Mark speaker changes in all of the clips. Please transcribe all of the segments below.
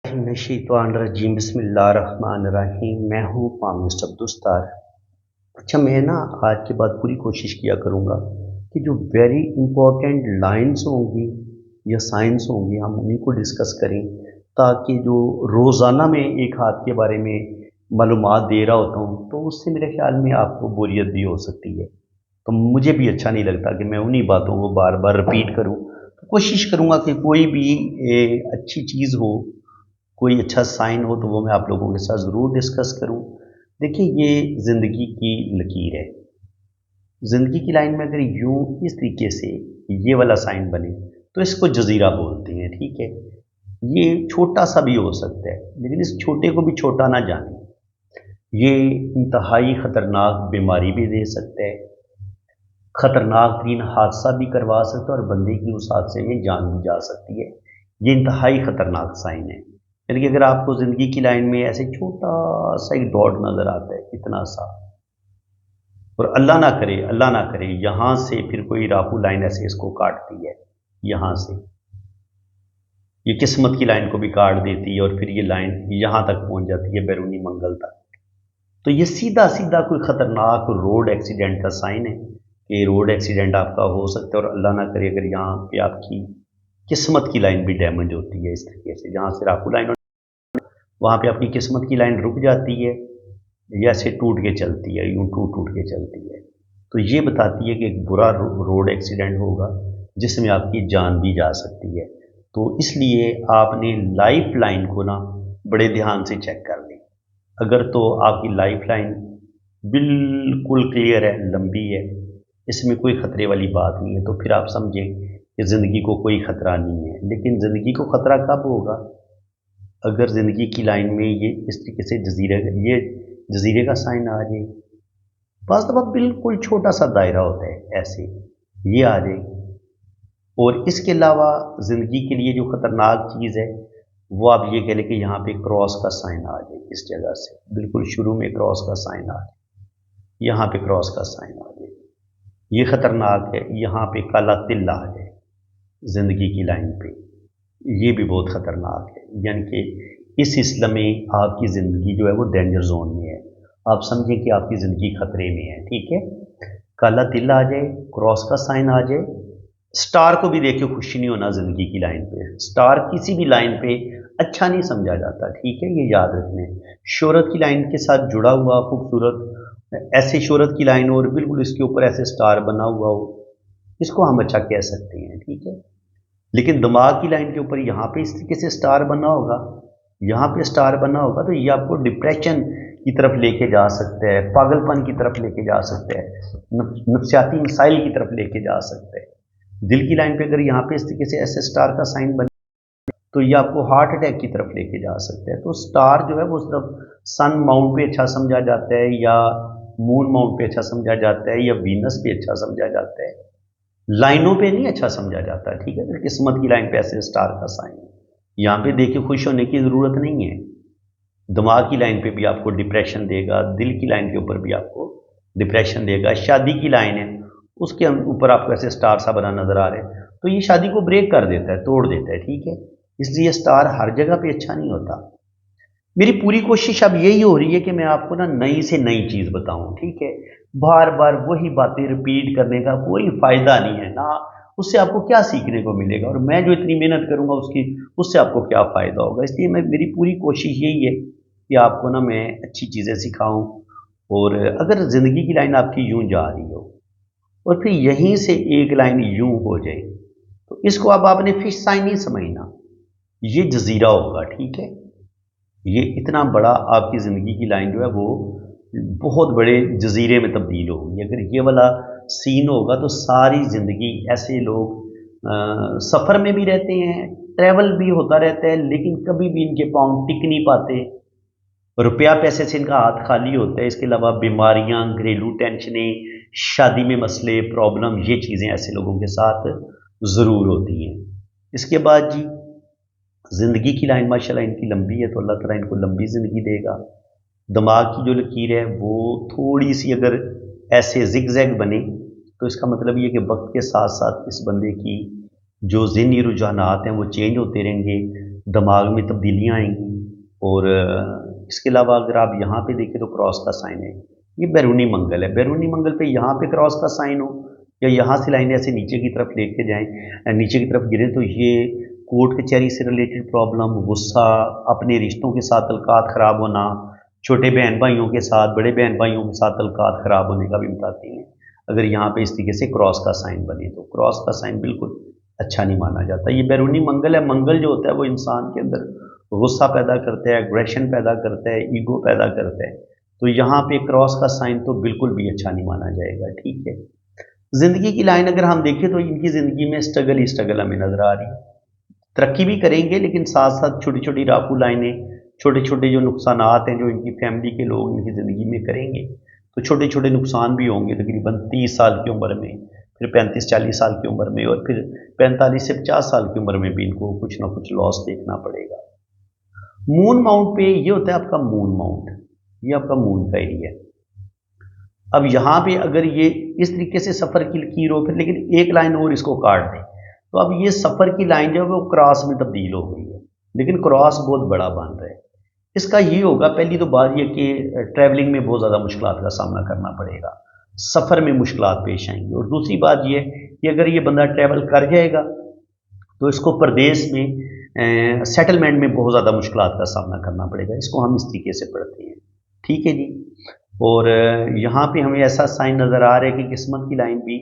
Speaker 1: नशीतवानरजीम बिस्मिल्लाहिर्रहमानिर्रहीम। मैं हूँ पामिस्ट अब्दुस्तार। अच्छा, मैं ना आज के बाद पूरी कोशिश किया करूँगा कि जो वेरी इंपॉर्टेंट लाइंस होंगी या साइंस होंगी हम उन्हीं को डिस्कस करें, ताकि जो रोज़ाना में एक हाथ के बारे में मालूमात दे रहा होता हूँ तो उससे मेरे ख्याल में आपको बोरियत भी हो सकती है। तो मुझे भी अच्छा नहीं लगता कि मैं उन्हीं बातों को बार बार रिपीट करूँ। तो कोशिश करूँगा कि कोई भी अच्छी चीज़ हो, कोई अच्छा साइन हो तो वो मैं आप लोगों के साथ ज़रूर डिस्कस करूं। देखिए, ये ज़िंदगी की लकीर है। ज़िंदगी की लाइन में अगर यूं इस तरीके से ये वाला साइन बने तो इसको जजीरा बोलते हैं, ठीक है। ये छोटा सा भी हो सकता है, लेकिन इस छोटे को भी छोटा ना जाने। ये इंतहाई ख़तरनाक बीमारी भी दे सकता है, ख़तरनाक तीन हादसा भी करवा सकता है और बंदे की उस हादसे में जान भी जा सकती है। ये इंतहाई ख़तरनाक साइन है। यानी कि अगर आपको ज़िंदगी की लाइन में ऐसे छोटा सा एक डॉट नज़र आता है, इतना सा, और अल्लाह ना करे यहाँ से फिर कोई राहु लाइन ऐसे इसको काटती है, यहाँ से ये किस्मत की लाइन को भी काट देती है और फिर ये लाइन यहाँ तक पहुँच जाती है, बैरूनी मंगल तक। तो ये सीधा सीधा कोई ख़तरनाक रोड एक्सीडेंट का साइन है कि रोड एक्सीडेंट आपका हो सकता है, और अल्लाह ना करे अगर यहाँ पे आपकी किस्मत की लाइन भी डैमेज होती है इस तरीके से, जहाँ से राहु लाइन वहाँ पे आपकी किस्मत की लाइन रुक जाती है या ऐसे टूट के चलती है, यूं टूट टूट के चलती है। तो ये बताती है कि एक बुरा रोड एक्सीडेंट होगा जिसमें आपकी जान भी जा सकती है। तो इसलिए आपने लाइफ लाइन को ना बड़े ध्यान से चेक कर लें। अगर तो आपकी लाइफ लाइन बिल्कुल क्लियर है, लंबी है, इसमें कोई ख़तरे वाली बात नहीं है, तो फिर आप समझें कि ज़िंदगी को कोई ख़तरा नहीं है। लेकिन ज़िंदगी को ख़तरा कब होगा? अगर ज़िंदगी की लाइन में ये इस तरीके से ये जजीरे का साइन आ जाए, बस दफ़ा बिल्कुल छोटा सा दायरा होता है ऐसे, ये आ जाए। और इसके अलावा ज़िंदगी के लिए जो ख़तरनाक चीज़ है वो आप ये कह लें कि यहाँ पे क्रॉस का साइन आ जाए, इस जगह से बिल्कुल शुरू में क्रॉस का साइन आ जाए, यहाँ पे क्रॉस का साइन आ जाए, ये ख़तरनाक है। यहाँ पे काला तिल आ जाए ज़िंदगी की लाइन पे, ये भी बहुत ख़तरनाक है। यानी कि इस सिलसिले में आपकी ज़िंदगी जो है वो डेंजर जोन में है। आप समझें कि आपकी ज़िंदगी खतरे में है, ठीक है। काला तिल आ जाए, क्रॉस का साइन आ जाए, स्टार को भी देखिए खुशी नहीं होना ज़िंदगी की लाइन पे। स्टार किसी भी लाइन पे अच्छा नहीं समझा जाता, ठीक है, ये याद रखना है। शोहरत की लाइन के साथ जुड़ा हुआ खूबसूरत ऐसे शोहरत की लाइन और बिल्कुल इसके ऊपर ऐसे स्टार बना हुआ हो, इसको हम अच्छा कह सकते हैं, ठीक है। लेकिन दिमाग की लाइन के ऊपर यहाँ पे इस तरीके से स्टार बना होगा, यहाँ पे स्टार बना होगा, तो ये आपको डिप्रेशन की तरफ लेके जा सकता है, पागलपन की तरफ लेके जा सकता है, नफ्सियाती मसाइल की तरफ लेके जा सकता है। दिल की लाइन पे अगर यहाँ पे इस तरीके से ऐसे स्टार का साइन बने तो ये आपको हार्ट अटैक की तरफ लेके जा सकता है। तो स्टार जो है वो सिर्फ सन माउंट पे अच्छा समझा जाता है, या मून माउंट पे अच्छा समझा जाता है, या वीनस पे अच्छा समझा जाता है, लाइनों पे नहीं अच्छा समझा जाता, ठीक है। फिर किस्मत की लाइन पे ऐसे स्टार का साइन, यहाँ पे देखिए खुश होने की ज़रूरत नहीं है। दिमाग की लाइन पे भी आपको डिप्रेशन देगा, दिल की लाइन के ऊपर भी आपको डिप्रेशन देगा। शादी की लाइन है, उसके ऊपर आपको ऐसे स्टार सा बना नजर आ रहे हैं, तो ये शादी को ब्रेक कर देता है, तोड़ देता है, ठीक है। इसलिए स्टार हर जगह पे अच्छा नहीं होता। मेरी पूरी कोशिश अब यही हो रही है कि मैं आपको ना नई से नई चीज़ बताऊं, ठीक है। बार बार वही बातें रिपीट करने का कोई फ़ायदा नहीं है ना, उससे आपको क्या सीखने को मिलेगा, और मैं जो इतनी मेहनत करूंगा उससे आपको क्या फ़ायदा होगा। इसलिए मेरी पूरी कोशिश यही है कि आपको ना मैं अच्छी चीज़ें सिखाऊं। और अगर ज़िंदगी की लाइन आपकी यूं जा रही हो और फिर यहीं से एक लाइन यूं हो जाए, तो इसको अब आपने फिश साइन नहीं समझना, ये जजीरा होगा, ठीक है। ये इतना बड़ा आपकी ज़िंदगी की लाइन जो है वो बहुत बड़े जजीरे में तब्दील होगी। अगर ये वाला सीन होगा तो सारी ज़िंदगी ऐसे लोग सफ़र में भी रहते हैं, ट्रैवल भी होता रहता है, लेकिन कभी भी इनके पाँव टिक नहीं पाते, रुपया पैसे से इनका हाथ खाली होता है। इसके अलावा बीमारियां, घरेलू टेंशनें, शादी में मसले, प्रॉब्लम, ये चीज़ें ऐसे लोगों के साथ ज़रूर होती हैं। इसके बाद जी, ज़िंदगी की लाइन माशाल्लाह इनकी लंबी है, तो अल्लाह ताला इनको लंबी ज़िंदगी देगा। दिमाग की जो लकीर है वो थोड़ी सी अगर ऐसे जिग जैग बने तो इसका मतलब ये कि वक्त के साथ साथ इस बंदे की जो ज़हनी रुझानात हैं वो चेंज होते रहेंगे, दिमाग में तब्दीलियाँ आएंगी। और इसके अलावा अगर आप यहाँ पे देखें तो क्रॉस का साइन है, ये बैरूनी मंगल है। बैरूनी मंगल पे यहाँ पे क्रॉस का साइन हो या यहाँ से लाइन ऐसे नीचे की तरफ लेके जाएं, नीचे की तरफ गिरे, तो ये कोर्ट कचहरी से रिलेटेड प्रॉब्लम, गुस्सा, अपने रिश्तों के साथ तल्कात ख़राब होना, छोटे बहन भाइयों के साथ, बड़े बहन भाइयों के साथ तल्कात ख़राब होने का भी बताते हैं। अगर यहाँ पे इस तरीके से क्रॉस का साइन बने तो क्रॉस का साइन बिल्कुल अच्छा नहीं माना जाता। ये बैरूनी मंगल है। मंगल जो होता है वो इंसान के अंदर गुस्सा पैदा करता है, एग्रेशन पैदा करता है, ईगो पैदा करता है। तो यहाँ पे क्रॉस का साइन तो बिल्कुल भी अच्छा नहीं माना जाएगा। ठीक है, ज़िंदगी की लाइन अगर हम देखें तो इनकी ज़िंदगी में स्ट्रगल ही स्ट्रगल हमें नज़र आ रही है। तरक्की भी करेंगे लेकिन साथ साथ छोटी छोटी राकू लाइनें, छोटे छोटे जो नुकसानात हैं जो इनकी फैमिली के लोग इनकी ज़िंदगी में करेंगे, तो छोटे छोटे नुकसान भी होंगे तकरीबन 30 साल की उम्र में, फिर 35-40 साल की उम्र में, और फिर 45 से 50 साल की उम्र में भी इनको कुछ ना कुछ लॉस देखना पड़ेगा। मून माउंट पे ये होता है आपका मून माउंट, ये आपका मून का एरिया है। अब यहाँ पे अगर ये इस तरीके से सफ़र की लकीर हो, फिर लेकिन एक लाइन और इसको काट दें, तो अब ये सफ़र की लाइन जो है वो क्रॉस में तब्दील हो गई है, लेकिन क्रॉस बहुत बड़ा बन रहा है। इसका ये होगा, पहली तो बात ये कि ट्रैवलिंग में बहुत ज़्यादा मुश्किलात का सामना करना पड़ेगा, सफ़र में मुश्किलात पेश आएंगी। और दूसरी बात ये कि अगर ये बंदा ट्रैवल कर जाएगा तो इसको प्रदेश में सेटलमेंट में बहुत ज़्यादा मुश्किलात का सामना करना पड़ेगा। इसको हम इस तरीके से पढ़ते हैं। ठीक है जी। और यहाँ पे हमें ऐसा साइन नज़र आ रहा है कि किस्मत की लाइन भी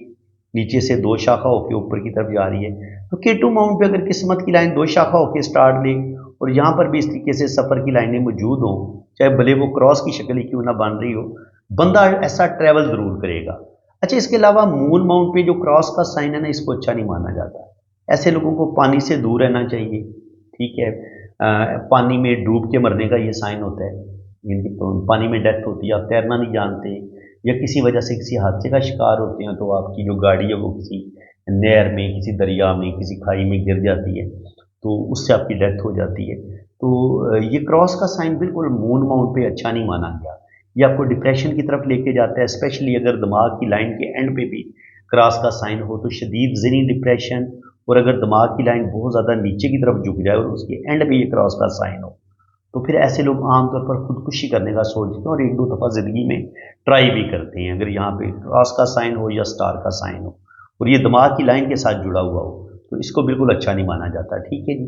Speaker 1: नीचे से 2 शाखा होकर ऊपर की तरफ जा रही है। तो K2 माउंट पे अगर किस्मत की लाइन 2 शाखा होकर स्टार्ट ले और यहाँ पर भी इस तरीके से सफ़र की लाइनें मौजूद हों, चाहे भले वो क्रॉस की शक्ल ही क्यों ना बन रही हो, बंदा ऐसा ट्रैवल ज़रूर करेगा। अच्छा, इसके अलावा मून माउंट पे जो क्रॉस का साइन है ना, इसको अच्छा नहीं माना जाता। ऐसे लोगों को पानी से दूर रहना चाहिए। ठीक है, पानी में डूब के मरने का ये साइन होता है, जिनकी पानी में डेथ होती है, आप तैरना नहीं जानते या किसी वजह से किसी हादसे का शिकार होते हैं, तो आपकी जो गाड़ी है वो किसी नहर में, किसी दरिया में, किसी खाई में गिर जाती है, तो उससे आपकी डेथ हो जाती है। तो ये क्रॉस का साइन बिल्कुल मून माउंट पे अच्छा नहीं माना गया। ये आपको डिप्रेशन की तरफ लेके जाता है, स्पेशली अगर दिमाग की लाइन के एंड पे भी क्रॉस का साइन हो तो शदीद ज़हनी डिप्रेशन, और अगर दिमाग की लाइन बहुत ज़्यादा नीचे की तरफ झुक जाए और उसके एंड पे ये क्रॉस का साइन हो, तो फिर ऐसे लोग आमतौर पर खुदकुशी करने का सोचते हैं और 1-2 दफ़ा ज़िंदगी में ट्राई भी करते हैं, अगर यहाँ पे क्रॉस का साइन हो या स्टार का साइन हो और ये दिमाग की लाइन के साथ जुड़ा हुआ हो, तो इसको बिल्कुल अच्छा नहीं माना जाता। ठीक है जी।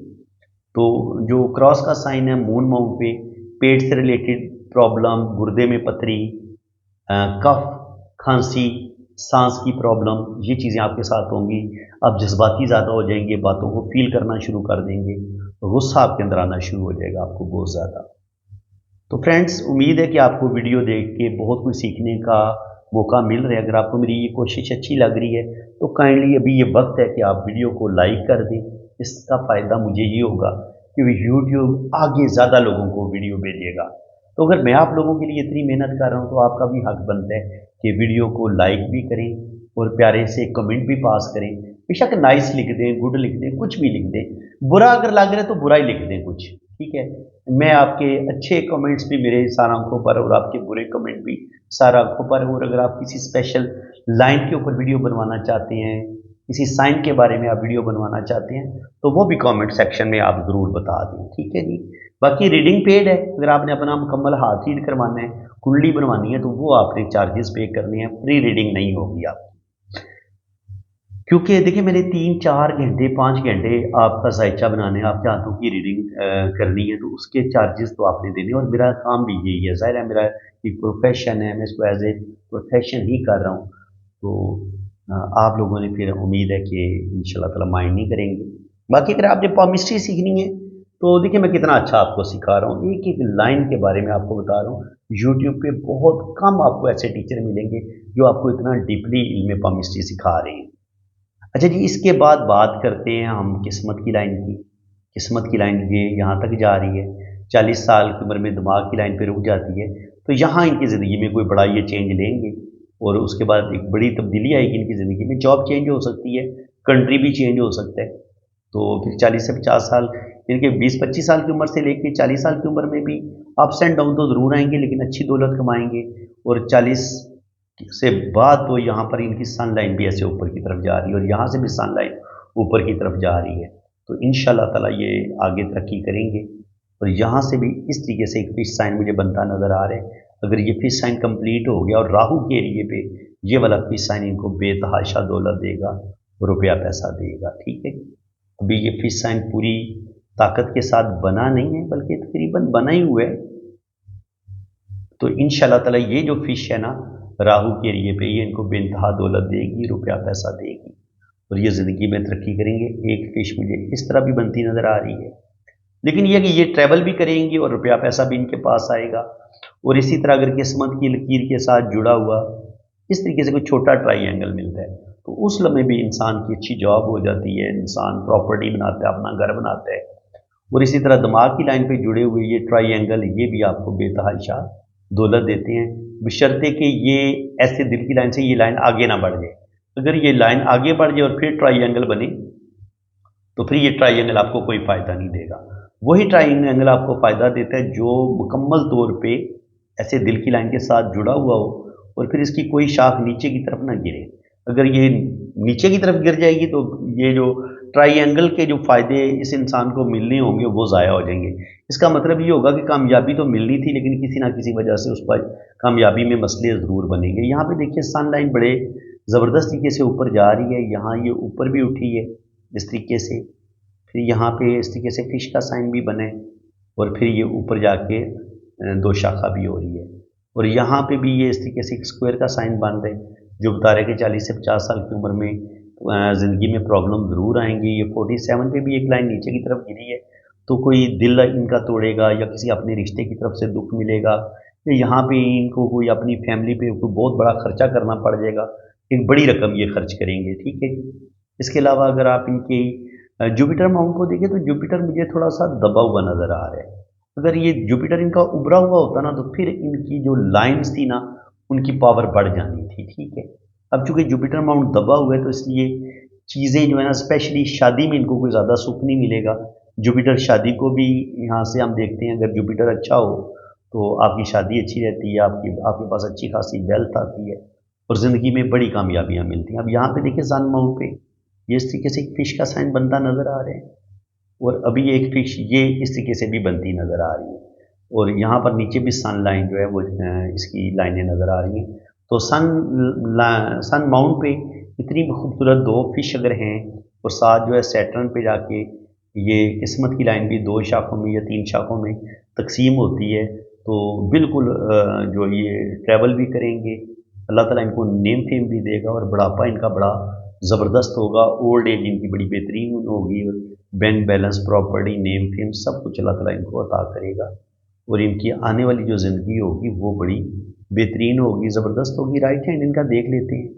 Speaker 1: तो जो क्रॉस का साइन है मून माउंट पे, पेट से रिलेटेड प्रॉब्लम, गुर्दे में पथरी, कफ, खांसी, सांस की प्रॉब्लम, ये चीज़ें आपके साथ होंगी। आप जज्बाती ज़्यादा हो जाएंगे, बातों को फील करना शुरू कर देंगे, गुस्सा आपके अंदर आना शुरू हो जाएगा आपको बहुत ज़्यादा। तो फ्रेंड्स, उम्मीद है कि आपको वीडियो देख के बहुत कुछ सीखने का मौका मिल रहा है। अगर आपको मेरी ये कोशिश अच्छी लग रही है तो काइंडली अभी ये वक्त है कि आप वीडियो को लाइक कर दें। इसका फ़ायदा मुझे ये होगा कि यूट्यूब आगे ज़्यादा लोगों को वीडियो भेजेगा। तो अगर मैं आप लोगों के लिए इतनी मेहनत कर रहा हूँ तो आपका भी हक बनता है कि वीडियो को लाइक भी करें और प्यारे से कमेंट भी पास करें। बेशक नाइस लिख दें, गुड लिख दें, कुछ भी लिख दें, बुरा अगर लग रहा है तो बुरा ही लिख दें कुछ। ठीक है, मैं आपके अच्छे कमेंट्स भी मेरे सारा आंखों पर और आपके बुरे कमेंट भी सारा आंखों पर। और अगर आप किसी स्पेशल लाइन के ऊपर वीडियो बनवाना चाहते हैं, किसी साइन के बारे में आप वीडियो बनवाना चाहते हैं, तो वो भी कमेंट सेक्शन में आप ज़रूर बता दें। ठीक है जी। बाकी रीडिंग पेड है, अगर आपने अपना मुकम्मल हाथ रीड करवाना है, कुंडली बनवानी है, तो वो आपने चार्जेस पे करने हैं, फ्री रीडिंग नहीं होगी आपकी। क्योंकि देखिए मैंने 3-4 घंटे 5 घंटे आपका जायचा बनाने है, आपके हाथों की रीडिंग करनी है, तो उसके चार्जेस तो आपने देने। और मेरा काम भी यही है, ज़ाहिर है मेरा एक प्रोफेशन है, मैं इसको एज ए प्रोफेशन ही कर रहा हूँ। तो आप लोगों ने फिर उम्मीद है कि इंशाल्लाह ताला माइंड नहीं करेंगे। बाकी अगर आपने पामिस्ट्री सीखनी है तो देखिए मैं कितना अच्छा आपको सिखा रहा हूँ, एक एक लाइन के बारे में आपको बता रहा हूँ। यूट्यूब पे बहुत कम आपको ऐसे टीचर मिलेंगे जो आपको इतना डीपली इल्म पामिस्ट्री सिखा रहे हैं। अच्छा जी, इसके बाद बात करते हैं हम किस्मत की लाइन की। किस्मत की लाइन ये यहाँ तक जा रही है, 40 साल की उम्र में दिमाग की लाइन पे रुक जाती है, तो यहाँ इनकी ज़िंदगी में कोई बड़ा ये चेंज लेंगे और उसके बाद एक बड़ी तब्दीली आएगी इनकी ज़िंदगी में। जॉब चेंज हो सकती है, कंट्री भी चेंज हो सकता है। तो फिर 40 से 50 साल, इनके 20-25 साल की उम्र से लेकर 40 साल की उम्र में भी अप्स एंड डाउन तो ज़रूर आएंगे, लेकिन अच्छी दौलत कमाएंगे। और 40 से बाद तो यहाँ पर इनकी सन लाइन भी ऐसे ऊपर की तरफ जा रही है और यहाँ से भी सन लाइन ऊपर की तरफ जा रही है। तो इंशाल्लाह ताला ये आगे तरक्की करेंगे। और यहाँ से भी इस तरीके से एक फिश साइन मुझे बनता नज़र आ रहा है। अगर ये फिश साइन कंप्लीट हो गया और राहु के एरिए पे ये वाला फिश साइन इनको बेतहाशा दौलत देगा, रुपया पैसा देगा। ठीक है, अभी ये फिश साइन पूरी ताकत के साथ बना नहीं है, बल्कि तकरीबन बना ही हुआ है। तो इंशाल्लाह ताला ये जो फिश है ना, राहु के एरिए पे ये इनको बेइंतहा दौलत देगी, रुपया पैसा देगी और ये ज़िंदगी में तरक्की करेंगे। एक फिश मुझे इस तरह भी बनती नज़र आ रही है, लेकिन ये कि ये ट्रैवल भी करेंगी और रुपया पैसा भी इनके पास आएगा। और इसी तरह अगर किस्मत की लकीर के साथ जुड़ा हुआ इस तरीके से कोई छोटा ट्राइंगल मिलता है, तो उस लम्हे भी इंसान की अच्छी जॉब हो जाती है, इंसान प्रॉपर्टी बनाता है, अपना घर बनाता है। और इसी तरह दिमाग की लाइन पे जुड़े हुए ये ट्राइंगल ये भी आपको बेतहाशा दौलत देते हैं, बशर्ते कि ये ऐसे दिल की लाइन से ये लाइन आगे ना बढ़ जाए। अगर ये लाइन आगे बढ़ जाए और फिर ट्राइंगल बने, तो फिर ये ट्राइंगल आपको कोई फ़ायदा नहीं देगा। वही ट्राइंगल आपको फ़ायदा देता है जो मुकम्मल तौर पे ऐसे दिल की लाइन के साथ जुड़ा हुआ हो और फिर इसकी कोई शाख नीचे की तरफ ना गिरे। अगर ये नीचे की तरफ गिर जाएगी तो ये जो ट्राइंगल के जो फ़ायदे इस इंसान को मिलने होंगे वो ज़ाया हो जाएंगे। इसका मतलब ये होगा कि कामयाबी तो मिलनी थी, लेकिन किसी ना किसी वजह से उस पर कामयाबी में मसले ज़रूर बनेंगे। यहाँ पे देखिए सन लाइन बड़े ज़बरदस्त तरीके से ऊपर जा रही है, यहाँ ये ऊपर भी उठी है इस तरीके से, फिर यहाँ पे इस तरीके से फिश का साइन भी बने और फिर ये ऊपर जाके दो शाखा भी हो रही है। और यहाँ पे भी ये इस तरीके से एक स्क्वायर का साइन बन रहे जो बता रहे कि 40 से 50 साल की उम्र में ज़िंदगी में प्रॉब्लम ज़रूर आएंगी। ये 47 पे भी एक लाइन नीचे की तरफ गिरी है, तो कोई दिल इनका तोड़ेगा या किसी अपने रिश्ते की तरफ से दुख मिलेगा, या यहाँ पे इनको कोई अपनी फैमिली पे कोई बहुत बड़ा खर्चा करना पड़ जाएगा, एक बड़ी रकम ये खर्च करेंगे। ठीक है, इसके अलावा अगर आप इनकी जुपिटर माउंट को देखें तो जुपिटर मुझे थोड़ा सा दबा हुआ नज़र आ रहा है। अगर ये जुपिटर इनका उभरा हुआ होता ना, तो फिर इनकी जो लाइन्स थी ना उनकी पावर बढ़ जानी थी। ठीक है, अब चूंकि जुपिटर माउंट दबा हुआ है तो इसलिए चीज़ें जो है ना, स्पेशली शादी में इनको कोई ज़्यादा सुख नहीं मिलेगा। जुपिटर शादी को भी यहाँ से हम देखते हैं, अगर जुपिटर अच्छा हो तो आपकी शादी अच्छी रहती है, आपके पास अच्छी खासी वेल्थ आती है और ज़िंदगी में बड़ी कामयाबियाँ मिलती हैं। अब यहाँ पे देखिए सन माउंट पे ये इस तरीके से एक फिश का साइन बनता नज़र आ रहे हैं और अभी ये एक फिश ये इस तरीके से भी बनती नज़र आ रही है और यहाँ पर नीचे भी सन लाइन जो है वो इसकी लाइनें नज़र आ रही हैं। तो सन माउंट पे इतनी खूबसूरत दो फिश अगर हैं और साथ जो है सैटर्न पे जाके ये किस्मत की लाइन भी दो शाखों में या तीन शाखों में तकसीम होती है, तो बिल्कुल जो ये ट्रैवल भी करेंगे, अल्लाह ताला इनको नेम फेम भी देगा और बुढ़ापा इनका बड़ा ज़बरदस्त होगा, ओल्ड एज इनकी बड़ी बेहतरीन होगी और bank balance property name fame सब कुछ अल्लाह ताला इनको अता करेगा और इनकी आने वाली जो ज़िंदगी होगी वो बड़ी बेहतरीन होगी, ज़बरदस्त होगी। राइट हैंड इनका देख लेते हैं।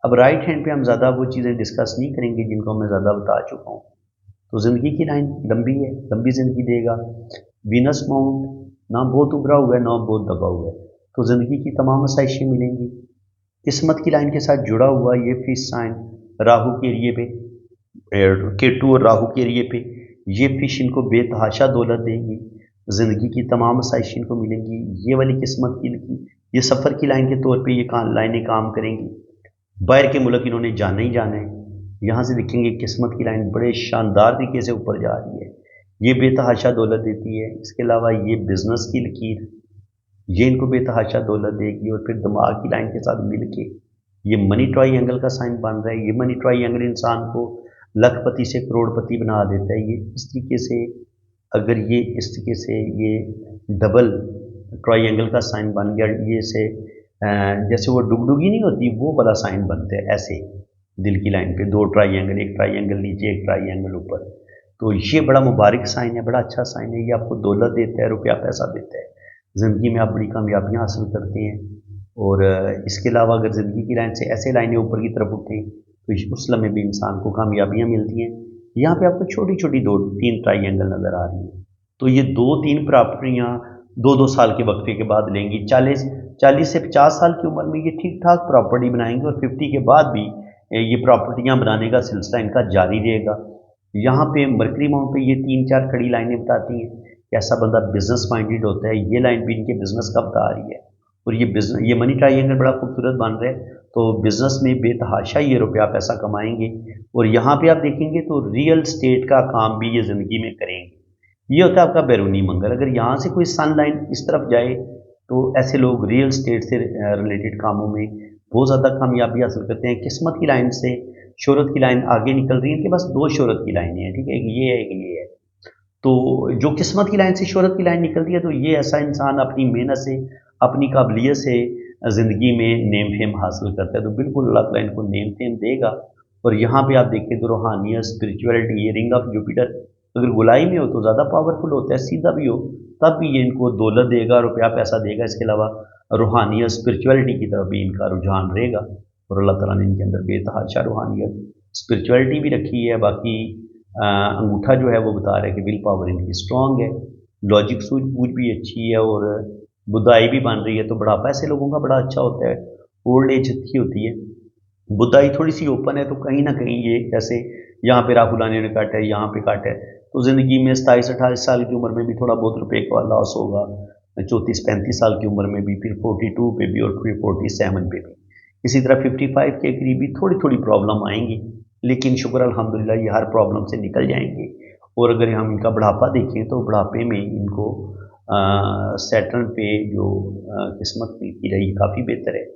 Speaker 1: अब राइट हैंड पे हम ज़्यादा वो चीज़ें डिस्कस नहीं करेंगे जिनको मैं ज़्यादा बता चुका हूँ। तो ज़िंदगी की लाइन लंबी है, लंबी ज़िंदगी देगा। वीनस माउंट ना बहुत उभरा हुआ है ना बहुत दबा हुआ है, तो ज़िंदगी की तमाम आसाइशें मिलेंगी। किस्मत की लाइन के साथ जुड़ा हुआ ये फिश साइन राहु के एरिए पे, केतु और राहु के एरिए पे ये फिश इनको बेतहाशा दौलत देगी, ज़िंदगी की तमाम आसाइश इनको मिलेंगी। ये वाली किस्मत की ये सफ़र की लाइन के तौर पे ये लाइनें काम करेंगी। बाहर के मुल्क इन्होंने जाना ही जाना है। यहाँ से देखेंगे किस्मत की लाइन बड़े शानदार तरीके से ऊपर जा रही है, ये बेतहाशा दौलत देती है। इसके अलावा ये बिज़नेस की लकीर ये इनको बेतहाशा दौलत देगी और फिर दिमाग की लाइन के साथ मिल के ये मनी ट्राइंगल का साइन बन रहा है। ये मनी ट्राइंगल इंसान को लखपति से करोड़पति बना देता है। ये इस तरीके से अगर ये इस तरीके से ये डबल ट्राइंगल का साइन बन गया, ये से जैसे वो डुगडुगी नहीं होती वो वाला साइन बनते हैं ऐसे दिल की लाइन पे, दो ट्राइंगल, एक ट्राइंगल नीचे एक ट्राइंगल ऊपर। तो ये बड़ा मुबारक साइन है, बड़ा अच्छा साइन है। ये आपको दौलत देता है, रुपया पैसा देता है, ज़िंदगी में आप बड़ी कामयाबियाँ हासिल करते हैं। और इसके अलावा अगर ज़िंदगी की लाइन से ऐसे लाइनें ऊपर की तरफ उठें तो उस लम्हे भी इंसान को कामयाबियाँ मिलती हैं। यहाँ पे आपको छोटी छोटी दो तीन ट्राइंगल नज़र आ रही हैं, तो ये दो तीन प्रॉपर्टियाँ दो दो साल के वक्फे के बाद लेंगी। 40 से 50 साल की उम्र में ये ठीक ठाक प्रॉपर्टी बनाएंगे और 50 के बाद भी ये प्रॉपर्टियाँ बनाने का सिलसिला इनका जारी रहेगा। यहाँ पे मरकरी माउंट पे ये 3-4 कड़ी लाइनें बताती हैं कि ऐसा बंदा बिजनेस माइंडेड होता है। ये लाइन भी इनके बिजनेस का बता रही है और ये मनी ट्राइंगल बड़ा खूबसूरत बन रहा है। तो बिज़नेस में बेतहाशा ये रुपया पैसा कमाएंगे, और यहाँ पे आप देखेंगे तो रियल स्टेट का काम भी ये ज़िंदगी में करेंगे। ये होता है आपका बैरूनी मंगल। अगर यहाँ से कोई सनलाइन इस तरफ जाए तो ऐसे लोग रियल स्टेट से रिलेटेड कामों में बहुत ज़्यादा कामयाबी हासिल करते हैं। किस्मत की लाइन से शोहरत की लाइन आगे निकल रही है, इनके पास दो शोहरत की लाइनें हैं, ठीक है, एक ये है एक ये है। तो जो किस्मत की लाइन से शोहरत की लाइन निकल रही है, तो ये ऐसा इंसान अपनी मेहनत से, अपनी काबिलियत से ज़िंदगी में नेम फेम हासिल करता है। तो बिल्कुल अल्लाह ताला इनको नेम फेम देगा। और यहाँ पे आप देखें तो रूहानियत, स्पिरिचुअलिटी, ये रिंग ऑफ जुपिटर अगर गुलाई में हो तो ज़्यादा पावरफुल होता है, सीधा भी हो तब भी ये इनको दौलत देगा, रुपया पैसा देगा। इसके अलावा रूहानियत, स्पिरिचुअलिटी की तरफ भी इनका रुझान रहेगा, और अल्लाह ताला ने इनके अंदर बेतहाशा रूहानियत, स्पिरिचुअलिटी भी रखी है। बाकी अंगूठा जो है वो बता रहा है कि विल पावर इनकी स्ट्रांग है, लॉजिक सूझबूझ भी अच्छी है, और बुदाई भी बन रही है। तो बुढ़ापा ऐसे लोगों का बड़ा अच्छा होता है, ओल्ड एज अच्छी होती है। बुदाई थोड़ी सी ओपन है, तो कहीं ना कहीं ये जैसे यहाँ पे राहुल रानी ने काटा है, यहाँ पे काटा है, तो ज़िंदगी में 27-28 साल की उम्र में भी थोड़ा बहुत रुपये का लॉस होगा, 34-35 साल की उम्र में भी, फिर 42 पे भी, और फिर 47 पे भी। इसी तरह 55 के करीब भी थोड़ी थोड़ी प्रॉब्लम आएंगी, लेकिन शुक्र अल्हम्दुलिल्लाह ये हर प्रॉब्लम से निकल जाएंगे। और अगर हम इनका बुढ़ापा देखें तो बुढ़ापे में इनको सैटर्न पे जो किस्मत की रही काफ़ी बेहतर है,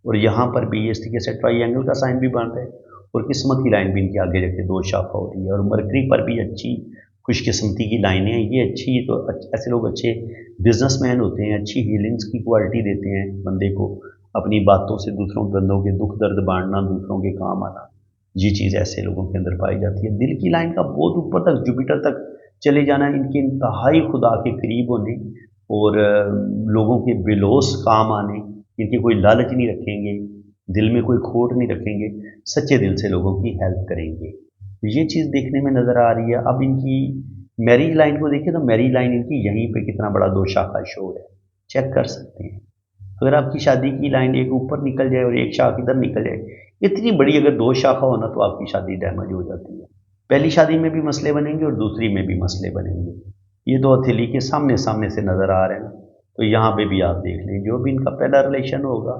Speaker 1: और यहाँ पर भी इस तरीके से ट्राइंगल का साइन भी बन रहा है, और किस्मत की लाइन भी इनके आगे जाके दो शाखा हो रही है। और मरकरी पर भी अच्छी खुशकिस्मती की लाइनें हैं, ये अच्छी। तो ऐसे लोग अच्छे बिजनेसमैन होते हैं, अच्छी हीलिंग्स की क्वालिटी देते हैं बंदे को, अपनी बातों से दूसरों बंदों के दुख दर्द बांटना, दूसरों के काम आना, ये चीज़ ऐसे लोगों के अंदर पाई जाती है। दिल की लाइन का बहुत ऊपर तक, जुपिटर तक चले जाना, इनके इंतहाई खुदा के करीब होने, और लोगों के बिलोस काम आने, इनकी कोई लालच नहीं रखेंगे, दिल में कोई खोट नहीं रखेंगे, सच्चे दिल से लोगों की हेल्प करेंगे। ये चीज़ देखने में नज़र आ रही है। अब इनकी मैरिज लाइन को देखें तो मैरिज लाइन इनकी यहीं पे कितना बड़ा दो शाखा शो है, चेक कर सकते हैं। तो अगर आपकी शादी की लाइन एक ऊपर निकल जाए और एक शाखा इधर निकल जाए, इतनी बड़ी अगर दो शाखा होना, तो आपकी शादी डैमेज हो जाती है। पहली शादी में भी मसले बनेंगे और दूसरी में भी मसले बनेंगे। ये तो हथेली के सामने सामने से नज़र आ रहे हैं। तो यहाँ पे भी आप देख लें, जो भी इनका पहला रिलेशन होगा,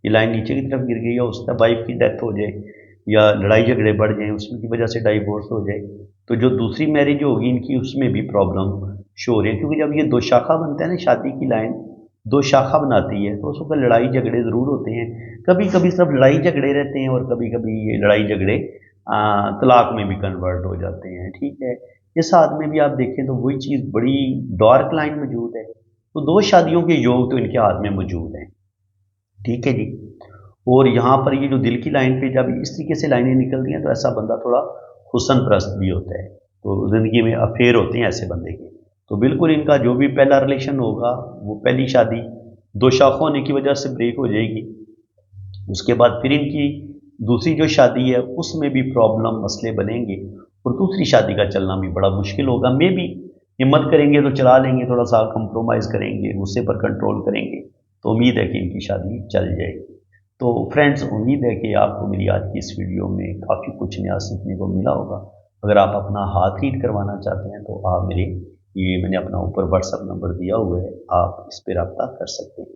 Speaker 1: ये लाइन नीचे की तरफ गिर गई है, उसका वाइफ की डेथ हो जाए या लड़ाई झगड़े बढ़ जाएँ, उसकी वजह से डाइवोर्स हो जाए, तो जो दूसरी मैरिज होगी इनकी, उसमें भी प्रॉब्लम शो हो रही है। क्योंकि जब ये दो शाखा बनता है ना, शादी की लाइन दो शाखा बनाती है, तो उस वक्त लड़ाई झगड़े ज़रूर होते हैं। कभी कभी सिर्फ लड़ाई झगड़े रहते हैं, और कभी कभी ये लड़ाई झगड़े तलाक में भी कन्वर्ट हो जाते हैं, ठीक है। इस हाथ में भी आप देखें तो वही चीज़, बड़ी डार्क लाइन मौजूद है। तो दो शादियों के योग तो इनके हाथ में मौजूद हैं, ठीक है जी। और यहाँ पर ये जो दिल की लाइन पे जब इस तरीके से लाइनें निकल रही हैं, तो ऐसा बंदा थोड़ा हुस्न परस्त भी होता है, तो ज़िंदगी में अफेयर होते हैं ऐसे बंदे के। तो बिल्कुल इनका जो भी पहला रिलेशन होगा, वो पहली शादी दो शाखों होने की वजह से ब्रेक हो जाएगी। उसके बाद फिर इनकी दूसरी जो शादी है, उसमें भी प्रॉब्लम मसले बनेंगे, और दूसरी शादी का चलना भी बड़ा मुश्किल होगा। मे भी हिम्मत करेंगे तो चला लेंगे, थोड़ा सा कंप्रोमाइज़ करेंगे, गुस्से पर कंट्रोल करेंगे, तो उम्मीद है कि इनकी शादी चल जाएगी। तो फ्रेंड्स, उम्मीद है कि आपको मेरी आज की इस वीडियो में काफ़ी कुछ नया सीखने को मिला होगा। अगर आप अपना हाथ रीड करवाना चाहते हैं, तो आप मैंने अपना ऊपर व्हाट्सएप नंबर दिया हुआ है, आप इस पर रब्ता कर सकते हैं।